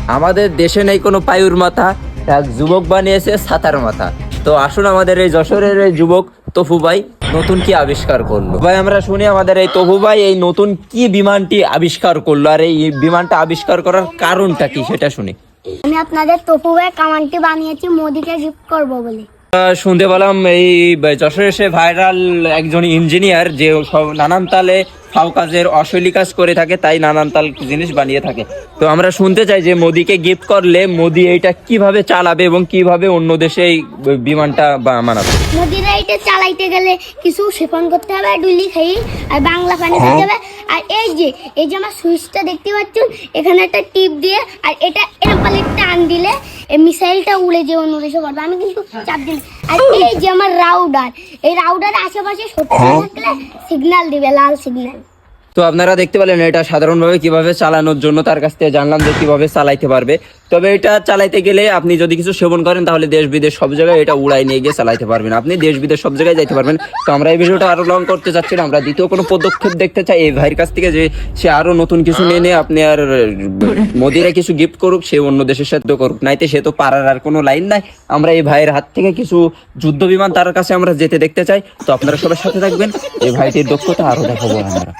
আমাদের দেশে নেই কোনো পায়ুর মাথা, এক যুবক বানিয়েছে ছাতার মাথা। তো আসুন আমাদের এই যশোরের এই যুবক তপু ভাই নতুন কি আবিষ্কার করলো। ভাই আমরা শুনি আমাদের এই তপু ভাই এই নতুন কি বিমানটি আবিষ্কার করলো, আর এই বিমানটা আবিষ্কার করার কারণটা কি সেটা শুনি। আমি আপনাদের তপু ভাই কামানটি বানিয়েছি মোদিকে গিফট করবো বলে। শুনতে পেলাম এই যশোরে এসে ভাইরাল একজন ইঞ্জিনিয়ার যে সব নানান তালে ফাও কাজের অশৈলী কাজ করে থাকে, তাই নানান তাল জিনিস বানিয়ে থাকে। তো আমরা শুনতে চাই যে মোদিকে গিফট করলে মোদি এইটা কিভাবে চালাবে এবং কিভাবে অন্য দেশে এই বিমানটা বানাবে। মোদিরা এটা চালাইতে গেলে কিছু সেপন করতে হবে, ডুলি খাই আর বাংলা পানি খেতে হবে। আর এই যে আমার সুইচটা দেখতে পাচ্ছেন, এখানে একটা টিপ দিয়ে আর এটা এরকম টান দিলে এই মিসাইলটা উড়ে যে অন্য দেশে করবে। আমি কিন্তু চাপ দিন। আর এই যে আমার রাউডার, এই রাউডার আশেপাশে সত্যি থাকলে সিগন্যাল দিবে, লাল সিগন্যাল। তো আপনারা দেখতে পেলেন এটা সাধারণভাবে কিভাবে চালানোর জন্য তার কাছ থেকে জানলাম যে কিভাবে চালাইতে পারবে। তবে এটা চালাইতে গেলে আপনি যদি কিছু সেবন করেন তাহলে দেশ বিদেশ সব জায়গায় এটা উড়াই নিয়ে গিয়ে চালাইতে পারবেন, আপনি দেশ বিদেশ সব জায়গায় যাইতে পারবেন। তো আমরা এই ভিডিওটা আরো লং করতে চাচ্ছি না, আমরা দ্বিতীয় কোনো পদক্ষেপ দেখতে চাই এই ভাইয়ের কাছ থেকে, যে সে আরো নতুন কিছু নিয়ে আপনি আর মোদিরা কিছু গিফট করুক, সে অন্য দেশের সাথে করুক, নাইতে সে তো পারার আর কোনো লাইন নাই। আমরা এই ভাইয়ের হাত থেকে কিছু যুদ্ধ বিমান তার কাছে আমরা যেতে দেখতে চাই। তো আপনারা সবার সাথে থাকবেন, এই ভাইটির দক্ষতা আরো দেখাবো আমরা।